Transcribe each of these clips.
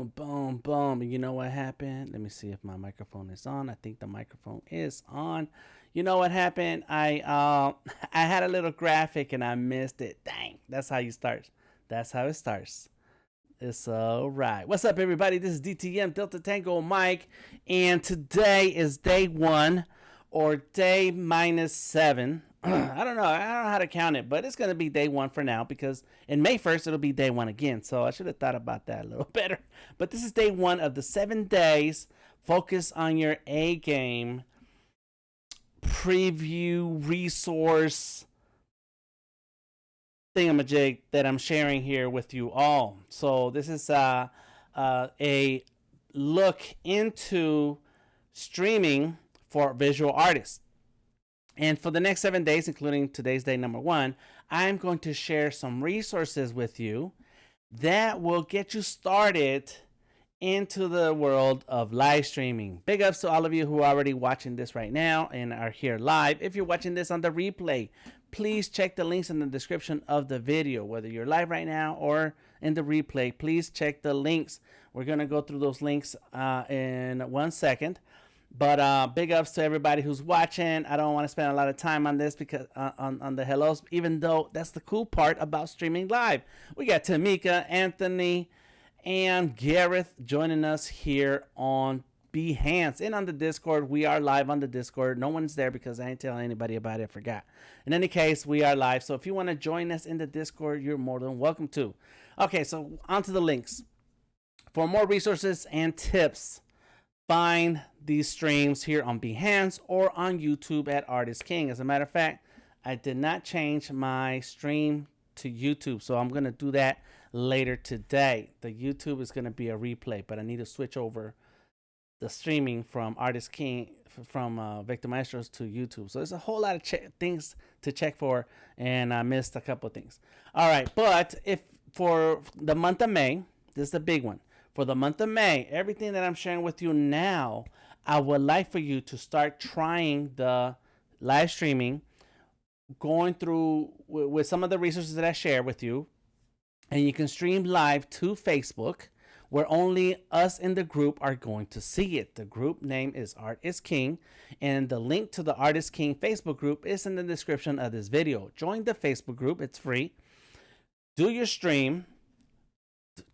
boom, boom, boom. And you know what happened? Let me see if my microphone is on. I think the microphone is on. You know what happened? I had a little graphic and I missed it. Dang, that's how you start. That's how it starts. It's all right. What's up, everybody? This is DTM Delta Tango Mike, and today is day one or day -7. I don't know. I don't know how to count it, but it's going to be day one for now because in May 1st, it'll be day one again. So I should have thought about that a little better. But this is day one of the 7 days. Focus on your A game preview resource thingamajig that I'm sharing here with you all. So this is a look into streaming for visual artists. And for the next 7 days, including today's day number 1, I'm going to share some resources with you that will get you started into the world of live streaming. Big ups to all of you who are already watching this right now and are here live. If you're watching this on the replay, please check the links in the description of the video. Whether you're live right now or in the replay, please check the links. We're going to go through those links in 1 second. But big ups to everybody who's watching. I don't want to spend a lot of time on this because on the hellos, even though that's the cool part about streaming live. We got Tamika, Anthony, and Gareth joining us here on Behance and on the Discord. We are live on the Discord. No one's there because I ain't telling anybody about it. I forgot. In any case, we are live. So if you want to join us in the Discord, you're more than welcome to. Okay, so on to the links. For more resources and tips, find these streams here on Behance or on YouTube at Artist King. As a matter of fact, I did not change my stream to YouTube, so I'm going to do that later today. The YouTube is going to be a replay, but I need to switch over the streaming from Artist King, from Victor Maestros to YouTube. So there's a whole lot of things to check for, and I missed a couple of things. All right, but if for the month of May, this is the big one. For the month of May, everything that I'm sharing with you now, I would like for you to start trying the live streaming, going through with some of the resources that I share with you. And you can stream live to Facebook, where only us in the group are going to see it. The group name is Art is King, and the link to the Art is King Facebook group is in the description of this video. Join the Facebook group. It's free. Do your stream.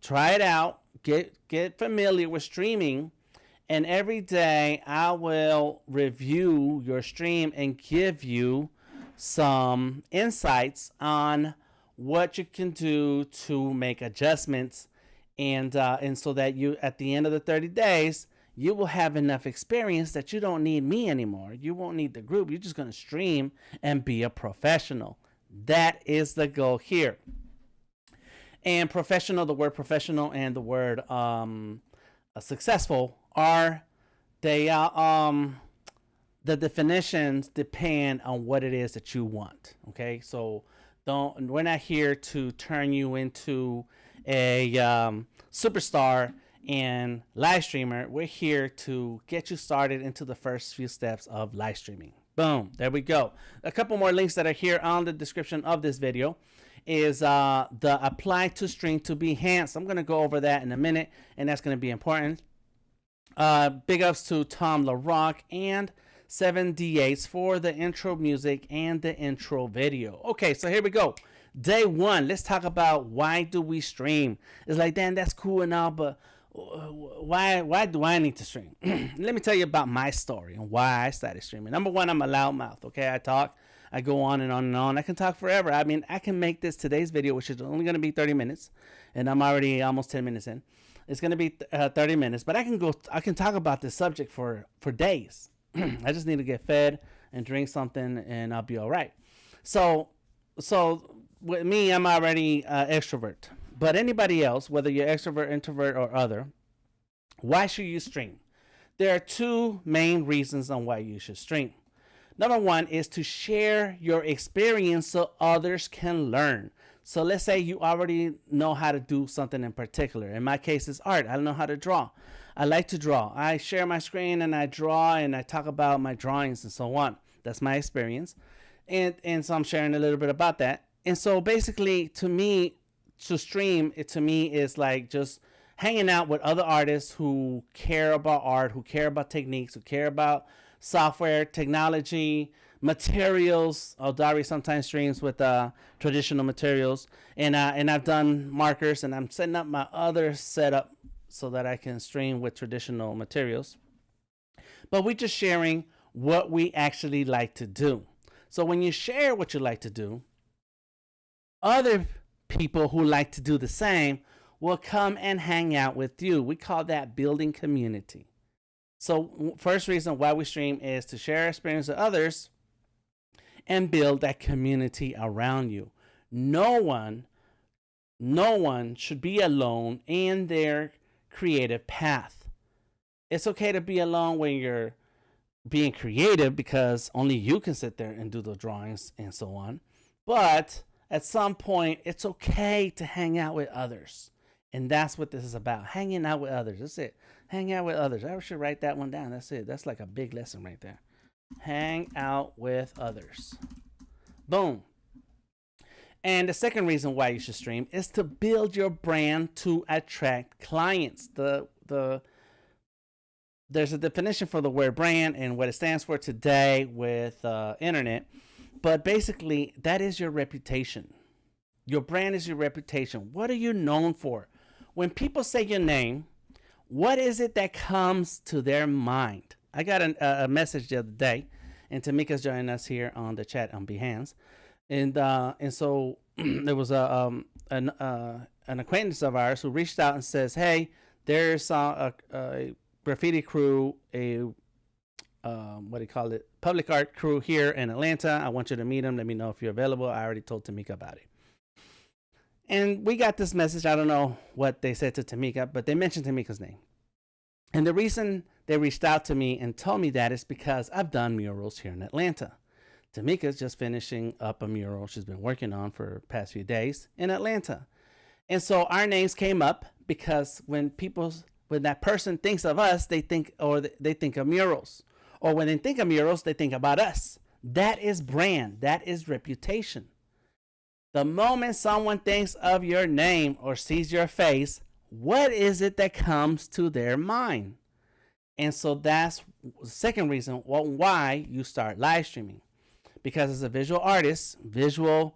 Try it out. Get familiar with streaming, and every day I will review your stream and give you some insights on what you can do to make adjustments, and so that you, at the end of the 30 days, you will have enough experience that you don't need me anymore. You won't need the group. You're just going to stream and be a professional. That is the goal here. And professional, the word professional and the word successful are the definitions depend on what it is that you want. Okay, so we're not here to turn you into a superstar and live streamer. We're here to get you started into the first few steps of live streaming. Boom, there we go. A couple more links that are here on the description of this video is the apply to stream to Behance. I'm going to go over that in a minute, and that's going to be important. Big ups to Tom LaRock and 7D8s for the intro music and the intro video. Okay, so here we go. Day one, let's talk about why do we stream. It's like, Dan, that's cool and all, but why do I need to stream? Let me tell you about my story and why I started streaming. Number one, I'm a loudmouth. Okay, I talk. I go on and on and on. I can talk forever. I mean, I can make today's video, which is only going to be 30 minutes, and I'm already almost 10 minutes in. It's going to be 30 minutes, but I can talk about this subject for days. I just need to get fed and drink something, and I'll be all right. So with me, I'm already extrovert. But anybody else, whether you're extrovert, introvert, or other, why should you stream? There are 2 main reasons on why you should stream. Number one is to share your experience so others can learn. So let's say you already know how to do something in particular. In my case, it's art. I don't know how to draw. I like to draw. I share my screen and I draw and I talk about my drawings and so on. That's my experience. And so I'm sharing a little bit about that. And so basically, to me, to stream, it to me is like just hanging out with other artists who care about art, who care about techniques, who care about software, technology, materials. Dari sometimes streams with traditional materials, and I've done markers, and I'm setting up my other setup so that I can stream with traditional materials. But we're just sharing what we actually like to do. So when you share what you like to do, other people who like to do the same will come and hang out with you. We call that building community. So first reason why we stream is to share our experience with others and build that community around you. No one should be alone in their creative path. It's okay to be alone when you're being creative because only you can sit there and do the drawings and so on. But at some point, it's okay to hang out with others. And that's what this is about. Hanging out with others. That's it. Hang out with others. I should write that one down. That's it. That's like a big lesson right there. Hang out with others. Boom. And the second reason why you should stream is to build your brand to attract clients. There's a definition for the word brand and what it stands for today with internet. But basically, that is your reputation. Your brand is your reputation. What are you known for? When people say your name, what is it that comes to their mind? I got a message the other day, and Tamika's joining us here on the chat on Behance. And so there was an acquaintance of ours who reached out and says, hey, there's a graffiti crew, what do you call it? Public art crew here in Atlanta. I want you to meet them. Let me know if you're available. I already told Tamika about it. And we got this message. I don't know what they said to Tamika, but they mentioned Tamika's name. And the reason they reached out to me and told me that is because I've done murals here in Atlanta. Tamika's just finishing up a mural she's been working on for the past few days in Atlanta. And so our names came up because when that person thinks of us, they think of murals. Or when they think of murals, they think about us. That is brand. That is reputation. The moment someone thinks of your name or sees your face, what is it that comes to their mind? And so that's the second reason why you start live streaming. Because as a visual artist, visual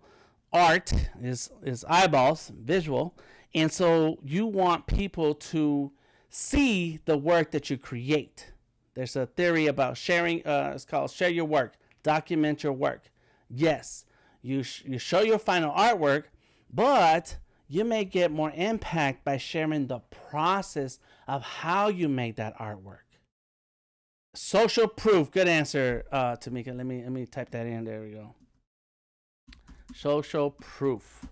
art is eyeballs, visual. And so you want people to see the work that you create. There's a theory about sharing. It's called share your work, document your work. Yes, you show your final artwork, but you may get more impact by sharing the process of how you made that artwork. Social proof. Good answer, Tamika. Let me type that in. There we go. Social proof.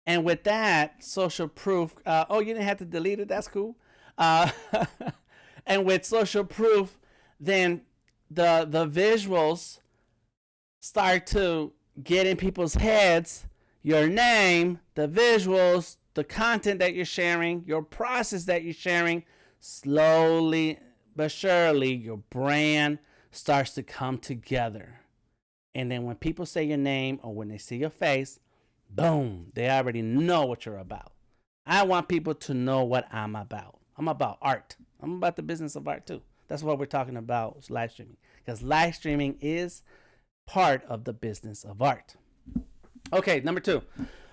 And with that, social proof. Oh, you didn't have to delete it. That's cool. And with social proof, then the visuals start to get in people's heads. Your name, the visuals, the content that you're sharing, your process that you're sharing, slowly but surely your brand starts to come together. And then when people say your name or when they see your face, boom, they already know what you're about. I want people to know what I'm about. I'm about art. I'm about the business of art too. That's what we're talking about, live streaming. Because live streaming is part of the business of art. Okay, number two.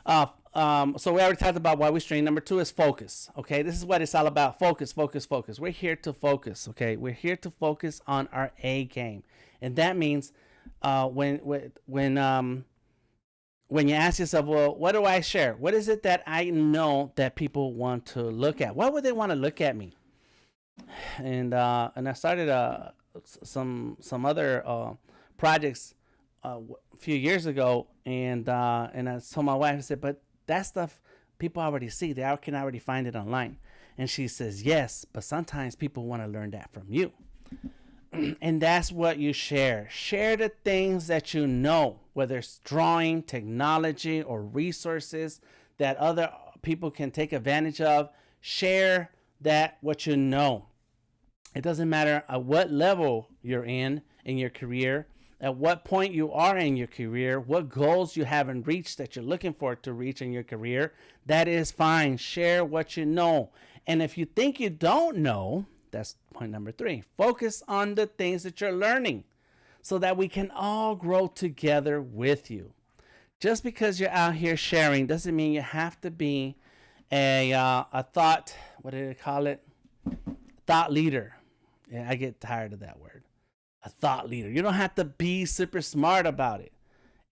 So we already talked about why we stream. Number two is focus. Okay, this is what it's all about. Focus, focus, focus. We're here to focus. Okay, we're here to focus on our A game, and that means when you ask yourself, well, what do I share? What is it that I know that people want to look at? Why would they want to look at me? And I started some other projects a few years ago, and I told my wife, I said, but that stuff people already see. They can already find it online. And she says, yes, but sometimes people want to learn that from you. And that's what you share. Share the things that you know, whether it's drawing, technology, or resources that other people can take advantage of. Share that what you know. It doesn't matter at what level you're in your career, at what point you are in your career, what goals you haven't reached that you're looking for to reach in your career. That is fine. Share what you know. And if you think you don't know, that's point number 3. Focus on the things that you're learning so that we can all grow together with you. Just because you're out here sharing doesn't mean you have to be a thought, what do they call it? Thought leader. Yeah, I get tired of that word. A thought leader. You don't have to be super smart about it.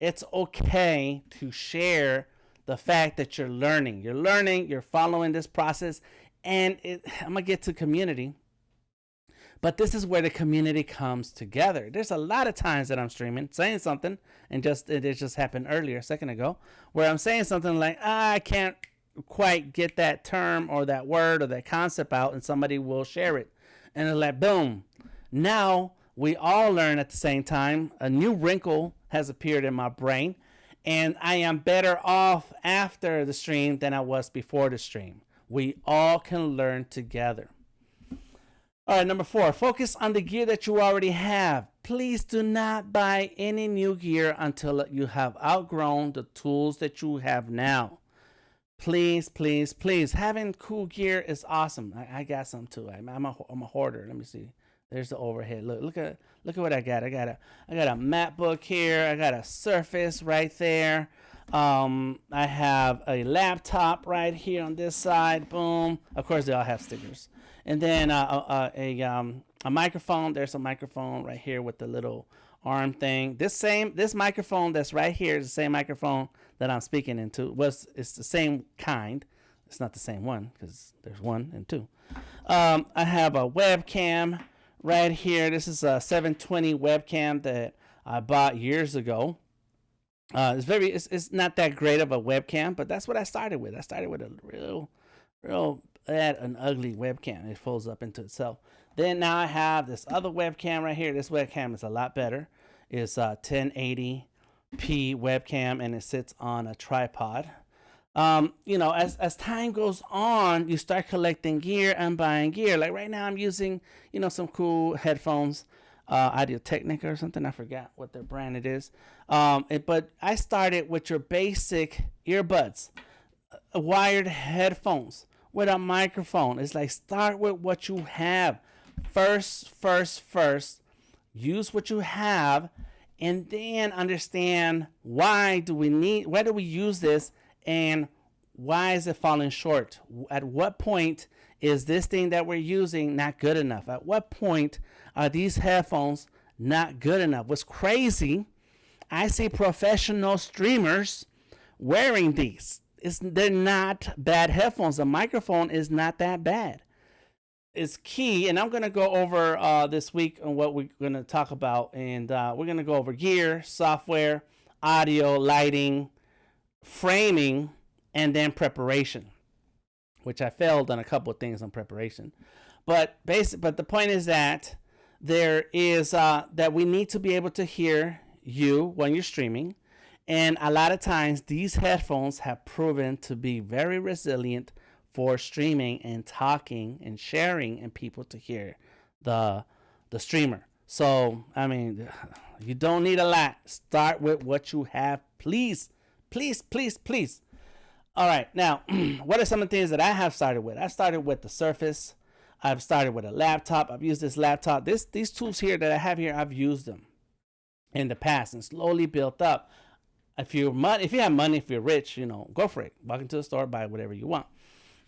It's okay to share the fact that you're learning. You're learning, you're following this process, and I'm going to get to community. But this is where the community comes together. There's a lot of times that I'm streaming, saying something, and it just happened earlier, a second ago, where I'm saying something like, I can't quite get that term or that word or that concept out, and somebody will share it. And it's like, boom. Now we all learn at the same time. A new wrinkle has appeared in my brain, and I am better off after the stream than I was before the stream. We all can learn together. All right, number 4, focus on the gear that you already have. Please do not buy any new gear until you have outgrown the tools that you have now. Please, please, please. Having cool gear is awesome. I got some too. I'm a hoarder. Let me see. There's the overhead. Look at what I got. I got a MacBook here. I got a Surface right there. I have a laptop right here on this side. Boom. Of course, they all have stickers. And then a microphone. There's a microphone right here with the little arm thing. This microphone that's right here is the same microphone that I'm speaking into. It's the same kind. It's not the same one because there's 1 and 2. I have a webcam right here. This is a 720 webcam that I bought years ago. It's not that great of a webcam, but that's what I started with. I started with a real an ugly webcam. It folds up into itself. Then now I have this other webcam right here. This webcam is a lot better. It's a 1080p webcam, and it sits on a tripod. As time goes on, you start collecting gear and buying gear. Like right now, I'm using some cool headphones, Audio-Technica or something. I forgot what their brand it is. But I started with your basic earbuds, wired headphones with a microphone. It's like start with what you have. First, use what you have, and then understand why do we use this, and why is it falling short? At what point is this thing that we're using not good enough? At what point are these headphones not good enough? What's crazy, I see professional streamers wearing these. They're not bad headphones. The microphone is not that bad. It's key, and I'm going to go over this week on what we're going to talk about, and we're going to go over gear, software, audio, lighting, framing, and then preparation, which I failed on a couple of things on preparation. But the point is that there is that we need to be able to hear you when you're streaming. And a lot of times these headphones have proven to be very resilient for streaming and talking and sharing and people to hear the streamer. So, I mean, you don't need a lot. Start with what you have, please. Please, please, please. All right. Now, what are some of the things that I have started with? I started with the Surface. I've started with a laptop. I've used this laptop. These tools here that I have here, I've used them in the past and slowly built up. If you have money, if you're rich, go for it. Walk into the store, buy whatever you want.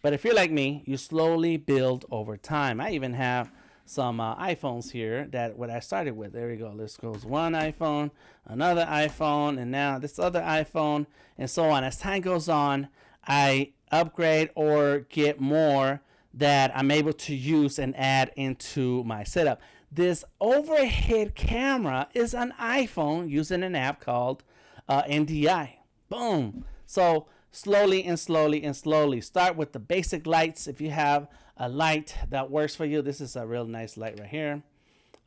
But if you're like me, you slowly build over time. I even have some iPhones here that what I started with. There we go. This goes one iPhone, another iPhone, and now this other iPhone, and so on. As time goes on, I upgrade or get more that I'm able to use and add into my setup. This overhead camera is an iPhone using an app called NDI. Boom. So slowly and slowly and slowly. Start with the basic lights. If you have a light that works for you, this is a real nice light right here.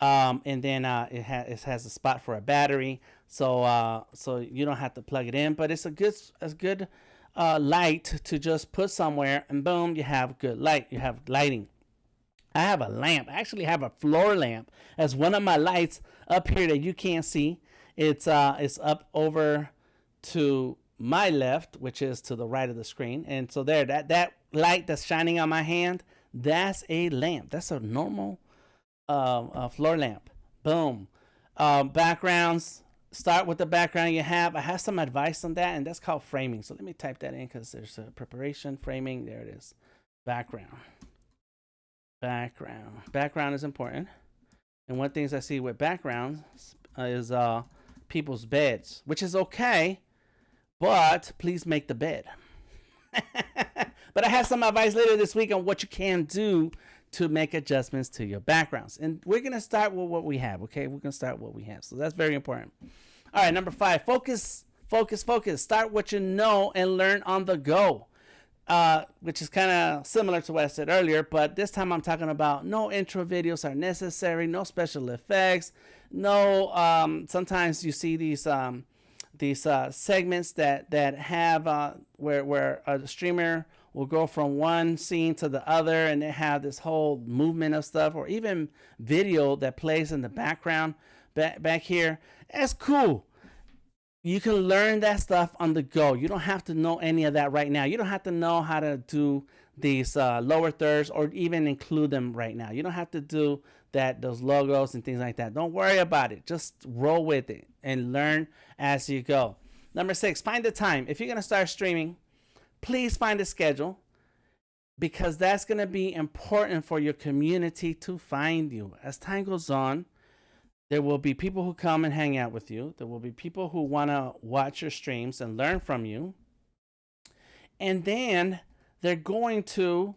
And then it has a spot for a battery, so you don't have to plug it in. But it's a good light to just put somewhere, and boom, you have good light. You have lighting. I have a lamp. I actually have a floor lamp as one of my lights up here that you can't see. It's up over to my left, which is to the right of the screen. And so there, that light that's shining on my hand That's a lamp. That's a normal floor lamp. Boom. Backgrounds. Start with the background you have. I have some advice on that, and that's called framing. So let me type that in because there's a preparation, framing. There it is. Background. Background is important. And one things I see with backgrounds is people's beds, which is okay, but please make the bed. But I have some advice later this week on what you can do to make adjustments to your backgrounds. And we're going to start with what we have, okay? We're going to start with what we have. So that's very important. All right, number 5, focus. Start what you know and learn on the go, which is kind of similar to what I said earlier, but this time I'm talking about no intro videos are necessary, no special effects, no, sometimes you see these segments that have where a streamer will go from one scene to the other and they have this whole movement of stuff, or even video that plays in the background back here. That's cool. You can learn that stuff on the go. You don't have to know any of that right now. You don't have to know how to do these lower thirds or even include them right now. You don't have to do those logos and things like that. Don't worry about it. Just roll with it and learn as you go. Number 6, find the time. If you're going to start streaming, please find a schedule, because that's going to be important for your community to find you. As time goes on, there will be people who come and hang out with you. There will be people who want to watch your streams and learn from you. And then they're going to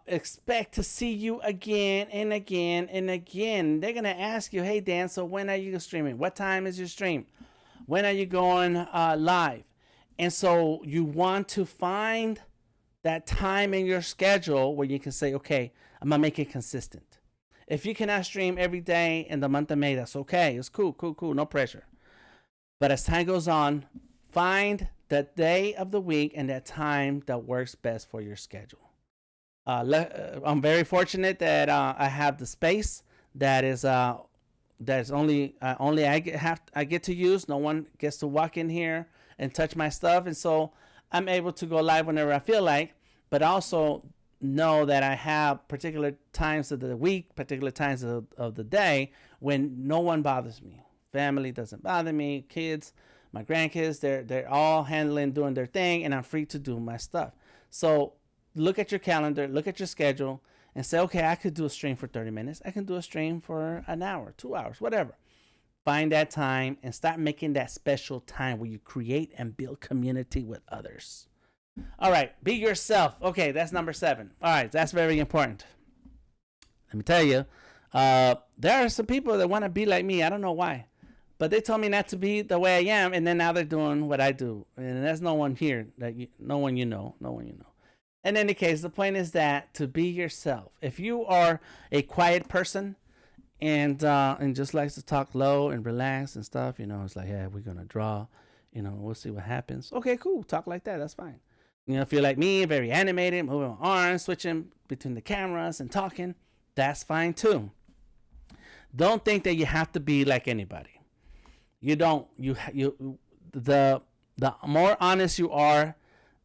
expect to see you again and again and again. They're going to ask you, hey, Dan, so when are you streaming? What time is your stream? When are you going live? And so you want to find that time in your schedule where you can say, okay, I'm going to make it consistent. If you cannot stream every day in the month of May, that's okay. It's cool. No pressure. But as time goes on, find the day of the week and that time that works best for your schedule. I'm very fortunate that I have the space that's only I get to use. No one gets to walk in here and touch my stuff, and so I'm able to go live whenever I feel like. But also know that I have particular times of the week, particular times of the day when no one bothers me. Family doesn't bother me. Kids, my grandkids, they're all doing their thing, and I'm free to do my stuff. So look at your calendar, look at your schedule, and say, okay, I could do a stream for 30 minutes. I can do a stream for an hour, 2 hours, whatever. Find that time and start making that special time where you create and build community with others. All right, be yourself. Okay, that's number 7. All right, that's very important. Let me tell you, there are some people that want to be like me. I don't know why, but they told me not to be the way I am, and then now they're doing what I do. And there's no one here no one you know. In any case, the point is that to be yourself. If you are a quiet person and just likes to talk low and relax and stuff, it's like, yeah, we're gonna draw, we'll see what happens. Okay, cool. Talk like that. That's fine. If you're like me, very animated, moving my arms, switching between the cameras and talking, that's fine too. Don't think that you have to be like anybody. You don't. The more honest you are,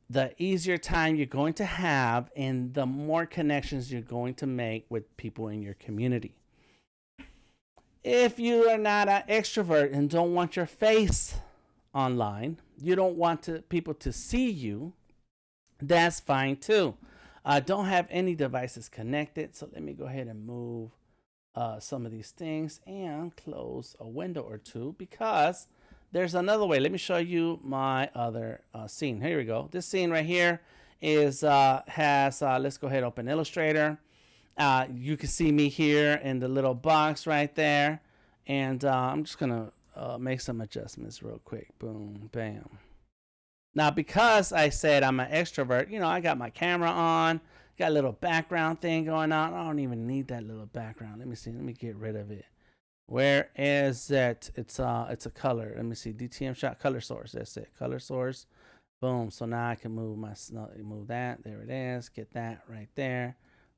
the easier time you're going to have and the more connections you're going to make with people in your community. If you are not an extrovert and don't want your face online, you don't want people to see you, that's fine too. Don't have any devices connected. So let me go ahead and move some of these things and close a window or two, because there's another way. Let me show you my other scene. Here we go. This scene right here let's go ahead and open Illustrator. You can see me here in the little box right there. And I'm just going to make some adjustments real quick. Boom, bam. Now, because I said I'm an extrovert, I got my camera on, got a little background thing going on. I don't even need that little background. Let me see. Let me get rid of it. Where is it? It's a color. Let me see. DTM shot color source. That's it. Color source. Boom. So now I can move that. There it is. Get that right there.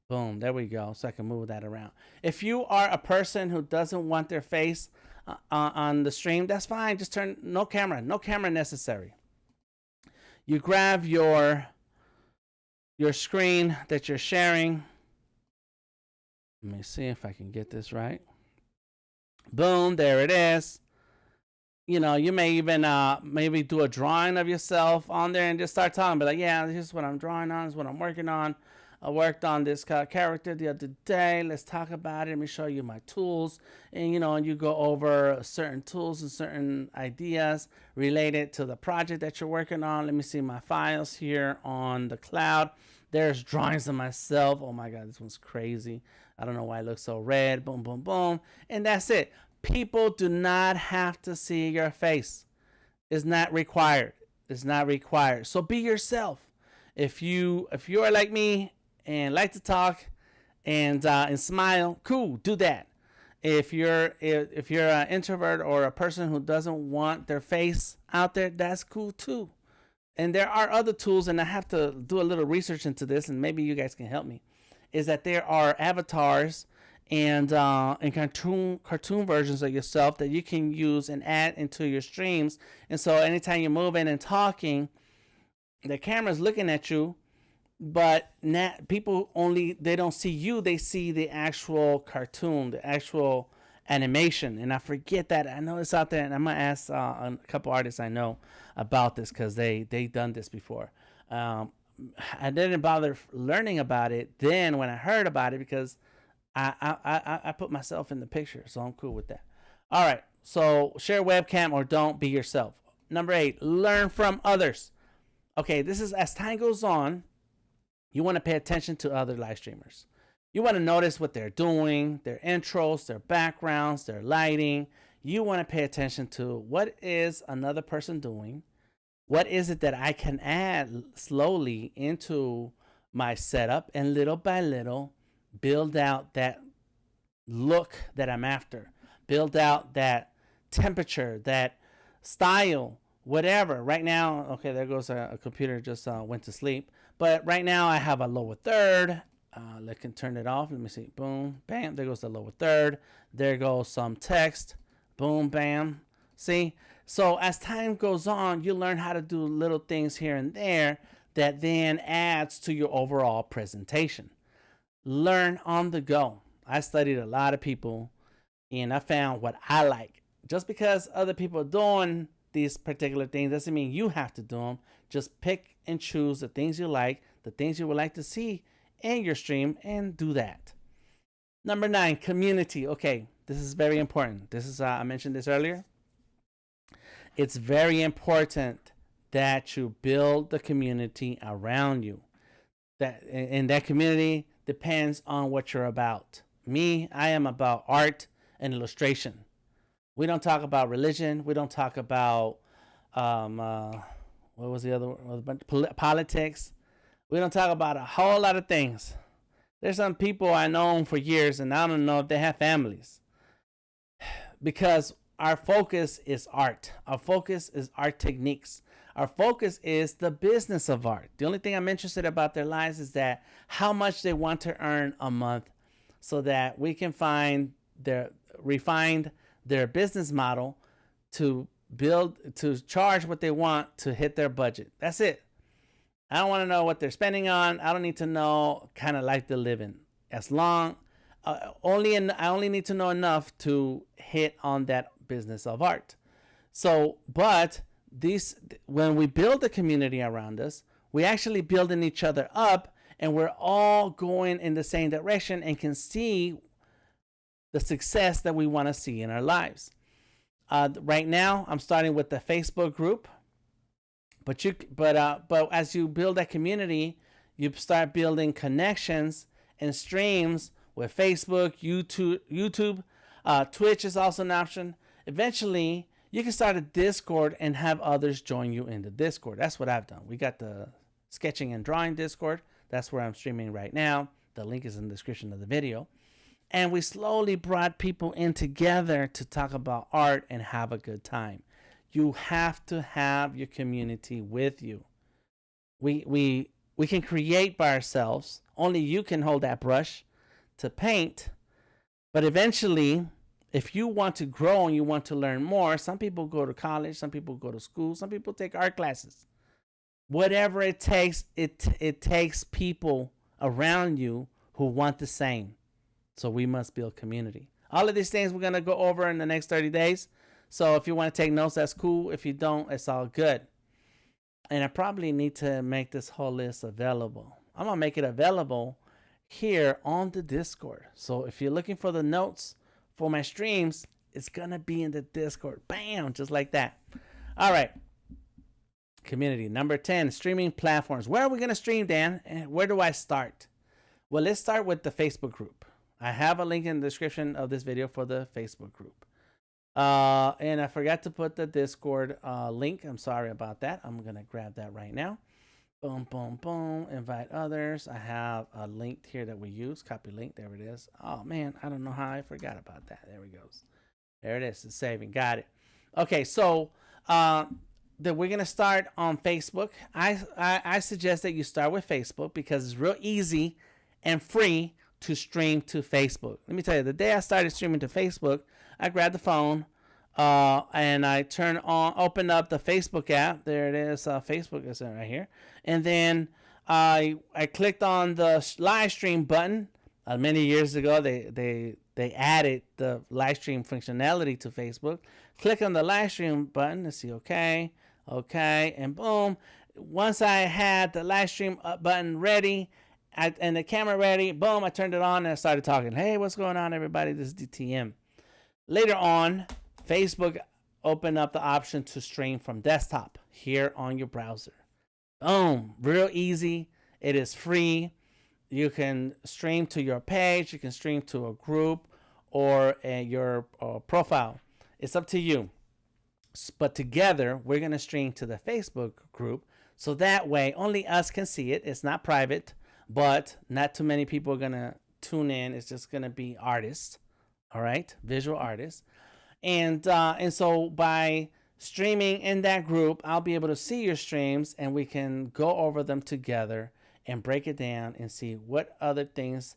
Boom. There we go. So I can move that around. If you are a person who doesn't want their face on the stream, that's fine. Just turn no camera. No camera necessary. You grab your screen that you're sharing, Let me see if I can get this right. Boom, there it is. You know, you may even maybe do a drawing of yourself on there and just start talking. But like, yeah, this is what I'm drawing on. This is what I'm working on. I worked on this character the other day. Let's talk about it. Let me show you my tools. And, you know, and you go over certain tools and certain ideas related to the project that you're working on. Let me see my files here on the cloud. There's drawings of myself. Oh my God, this one's crazy. I don't know why it looks so red. Boom, boom, boom. And that's it. People do not have to see your face. It's not required. It's not required. So be yourself. If you are like me and like to talk and smile, cool, do that. If you're an introvert or a person who doesn't want their face out there, that's cool too. And there are other tools, and I have to do a little research into this, and maybe you guys can help me. Is that there are avatars and cartoon versions of yourself that you can use and add into your streams. And so anytime you're moving and talking, the camera's looking at you, but people they don't see you, they see the actual cartoon, the actual animation. And I forget that. I know it's out there, and I'm gonna ask a couple artists I know about this because they done this before. I didn't bother learning about it then when I heard about it because I put myself in the picture, so I'm cool with that. All right, so share webcam or don't, be yourself. Number 8, learn from others. Okay, this is as time goes on, you want to pay attention to other live streamers. You want to notice what they're doing, their intros, their backgrounds, their lighting. You want to pay attention to what is another person doing. What is it that I can add slowly into my setup, and little by little build out that look that I'm after. Build out that temperature, that style, whatever. Right now, okay, there goes a computer just went to sleep. But right now I have a lower third. Let me turn it off. Let me see. Boom, bam. There goes the lower third. There goes some text. Boom, bam. See? So as time goes on, you learn how to do little things here and there that then adds to your overall presentation. Learn on the go. I studied a lot of people and I found what I like. Just because other people are doing these particular things doesn't mean you have to do them. Just pick and choose the things you like, the things you would like to see in your stream, and do that. Number 9, community. Okay, this is very important. This is I mentioned this earlier. It's very important that you build the community around you. That community depends on what you're about. Me, I am about art and illustration. We don't talk about religion. We don't talk about what was the other one? Politics. We don't talk about a whole lot of things. There's some people I know for years, and I don't know if they have families, because our focus is art. Our focus is art techniques. Our focus is the business of art. The only thing I'm interested about their lives is that how much they want to earn a month, so that we can refine their business model to charge what they want to hit their budget. That's it. I don't want to know what they're spending on. I don't need to know kind of like they're living. As long, I only need to know enough to hit on that business of art. So, but when we build a community around us, we actually building each other up, and we're all going in the same direction and can see the success that we want to see in our lives. Right now, I'm starting with the Facebook group, but as you build that community, you start building connections and streams with Facebook, YouTube, Twitch is also an option. Eventually, you can start a Discord and have others join you in the Discord. That's what I've done. We got the sketching and drawing Discord. That's where I'm streaming right now. The link is in the description of the video. And we slowly brought people in together to talk about art and have a good time. You have to have your community with you. We can create by ourselves. Only you can hold that brush to paint. But eventually, if you want to grow and you want to learn more, some people go to college, some people go to school, some people take art classes. Whatever it takes, it takes people around you who want the same. So we must build community. All of these things we're going to go over in the next 30 days. So if you want to take notes, that's cool. If you don't, it's all good. And I probably need to make this whole list available. I'm going to make it available here on the Discord. So if you're looking for the notes for my streams, it's going to be in the Discord. Bam, just like that. All right. Community. Number 10, streaming platforms. Where are we going to stream, Dan? And where do I start? Well, let's start with the Facebook group. I have a link in the description of this video for the Facebook group. And I forgot to put the Discord link. I'm sorry about that. I'm going to grab that right now. Boom, boom, boom. Invite others. I have a link here that we use. Copy link. There it is. Oh, man. I don't know how I forgot about that. There we go. There it is. It's saving. Got it. Okay. So we're going to start on Facebook. I suggest that you start with Facebook because it's real easy and free to stream to Facebook. Let me tell you, the day I started streaming to Facebook, I grabbed the phone and I opened up the Facebook app. There it is. Facebook is right here. And then I clicked on the live stream button. Many years ago, they added the live stream functionality to Facebook. Click on the live stream button and see, okay, and boom. Once I had the live stream button ready, and the camera ready, boom, I turned it on and I started talking. Hey, what's going on, everybody? This is DTM. Later on, Facebook opened up the option to stream from desktop here on your browser. Boom, real easy. It is free. You can stream to your page. You can stream to a group or your profile. It's up to you. But together, we're going to stream to the Facebook group. So that way, only us can see it. It's not private. But not too many people are going to tune in. It's just going to be artists, all right, visual artists. And so by streaming in that group, I'll be able to see your streams and we can go over them together and break it down and see what other things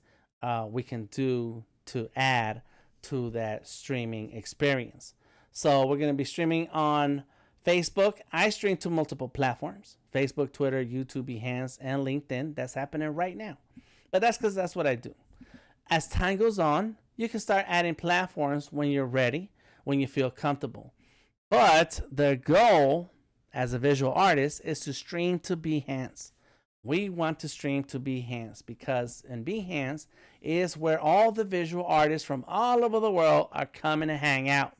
we can do to add to that streaming experience. So we're going to be streaming on Facebook. I stream to multiple platforms: Facebook, Twitter, YouTube, Behance, and LinkedIn. That's happening right now. But that's because that's what I do. As time goes on, you can start adding platforms when you're ready, when you feel comfortable. But the goal as a visual artist is to stream to Behance. We want to stream to Behance because in Behance is where all the visual artists from all over the world are coming to hang out.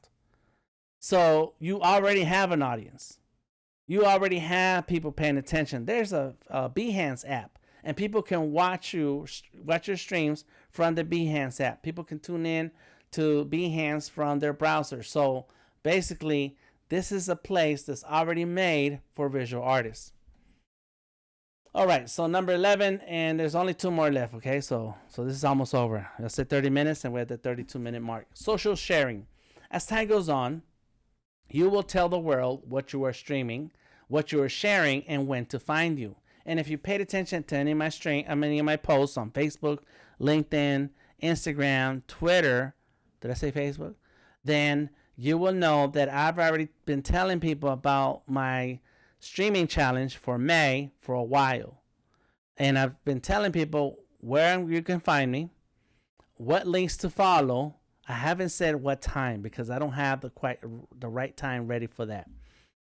So you already have an audience. You already have people paying attention. There's a Behance app, and people can watch your streams from the Behance app. People can tune in to Behance from their browser. So basically, this is a place that's already made for visual artists. All right, so number 11, and there's only 2 more left, okay? So this is almost over. I said 30 minutes, and we're at the 32-minute mark. Social sharing. As time goes on, you will tell the world what you are streaming, what you are sharing, and when to find you. And if you paid attention to any of my posts on Facebook, LinkedIn, Instagram, Twitter, did I say Facebook? Then you will know that I've already been telling people about my streaming challenge for May for a while. And I've been telling people where you can find me, what links to follow. I haven't said what time because I don't have the right time ready for that.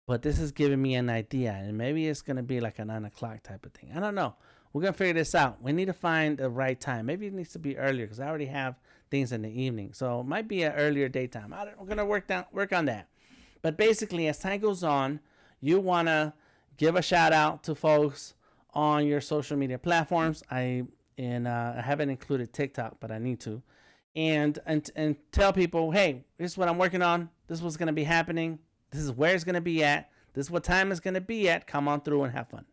But this is giving me an idea, and maybe it's going to be like a 9 o'clock type of thing. I don't know. We're going to figure this out. We need to find the right time. Maybe it needs to be earlier because I already have things in the evening. So it might be an earlier daytime. We're going to work on that. But basically, as time goes on, you want to give a shout out to folks on your social media platforms. I haven't included TikTok, but I need to. And tell people, hey, this is what I'm working on. This is what's going to be happening. This is where it's going to be at. This is what time it's going to be at. Come on through and have fun.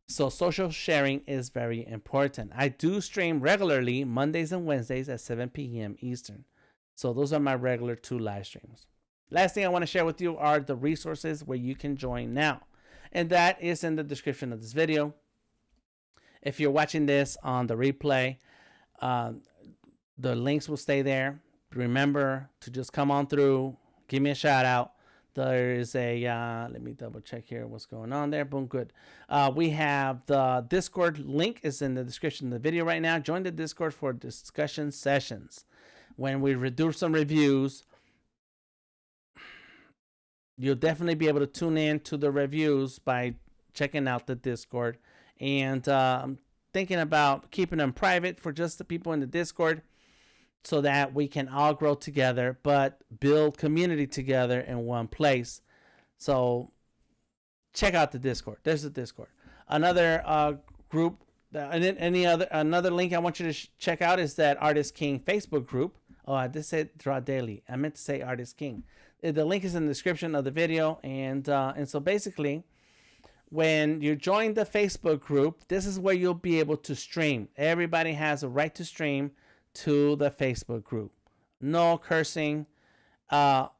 So social sharing is very important. I do stream regularly Mondays and Wednesdays at 7 p.m. Eastern. So those are my regular 2 live streams. Last thing I want to share with you are the resources where you can join now. And that is in the description of this video. If you're watching this on the replay, the links will stay there. Remember to just come on through, give me a shout out. There is a, let me double check here what's going on there. Boom, good. We have the Discord link is in the description of the video right now. Join the Discord for discussion sessions. When we do some reviews, you'll definitely be able to tune in to the reviews by checking out the Discord. And I'm thinking about keeping them private for just the people in the Discord so that we can all grow together, but build community together in one place. So check out the Discord. There's the Discord. Another group, another link I want you to check out is that Artist King Facebook group. Oh, I did say Draw Daily. I meant to say Artist King. The link is in the description of the video. And so basically, when you join the Facebook group, this is where you'll be able to stream. Everybody has a right to stream to the Facebook group. No cursing, no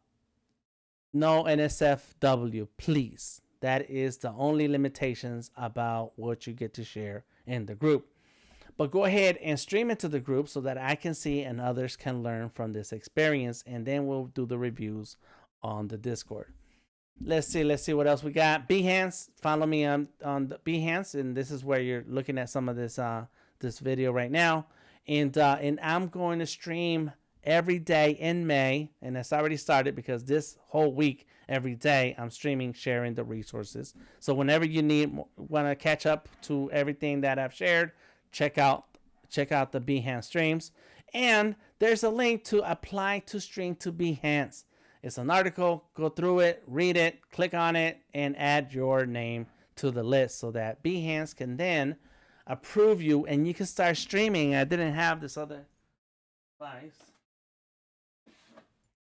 NSFW, please. That is the only limitations about what you get to share in the group. But go ahead and stream it to the group so that I can see and others can learn from this experience, and then we'll do the reviews on the Discord. Let's see what else we got. Behance, follow me on the Behance, and this is where you're looking at some of this this video right now. And I'm going to stream every day in May, and that's already started because this whole week, every day, I'm streaming, sharing the resources. So whenever you want to catch up to everything that I've shared, check out the Behance streams. And there's a link to apply to stream to Behance. It's an article. Go through it, read it, click on it, and add your name to the list so that Behance can then approve you and you can start streaming. I didn't have this other device.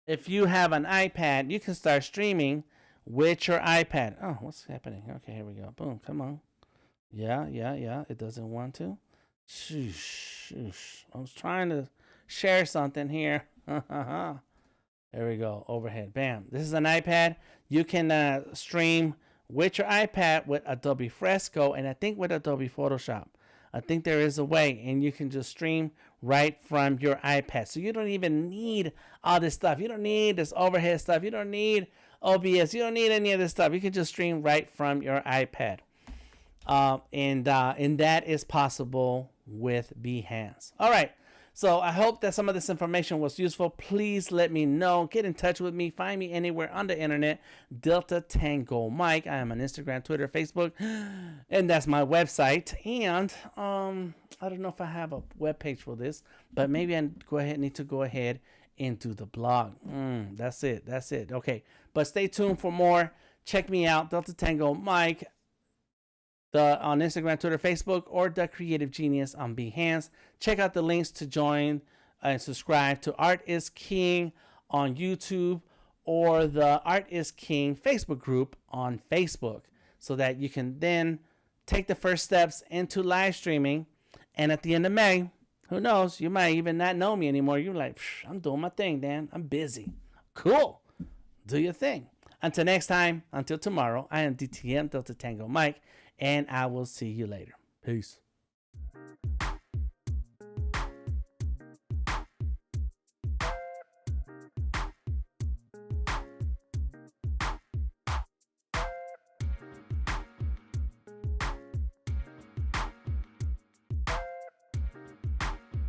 If you have an iPad, you can start streaming with your iPad. Oh, what's happening? Okay, here we go. Boom, come on. Yeah. It doesn't want to. Shoosh. I was trying to share something here. There we go. Overhead. Bam. This is an iPad. You can stream with your iPad with Adobe Fresco, and I think with Adobe Photoshop. I think there is a way, and you can just stream right from your iPad. So you don't even need all this stuff. You don't need this overhead stuff. You don't need OBS. You don't need any of this stuff. You can just stream right from your iPad. And that is possible with Behance. All right. So I hope that some of this information was useful. Please let me know. Get in touch with me. Find me anywhere on the internet. Delta Tango Mike. I am on Instagram, Twitter, Facebook, and that's my website. And I don't know if I have a webpage for this, but maybe I need to go ahead and do the blog. That's it. Okay. But stay tuned for more. Check me out, Delta Tango Mike. On Instagram, Twitter, Facebook, or The Creative Genius on Behance. Check out the links to join and subscribe to Art is King on YouTube or the Art is King Facebook group on Facebook so that you can then take the first steps into live streaming. And at the end of May, who knows, you might even not know me anymore. You're like, I'm doing my thing, Dan. I'm busy. Cool. Do your thing. Until next time, until tomorrow, I am DTM, Delta Tango Mike. And I will see you later. Peace.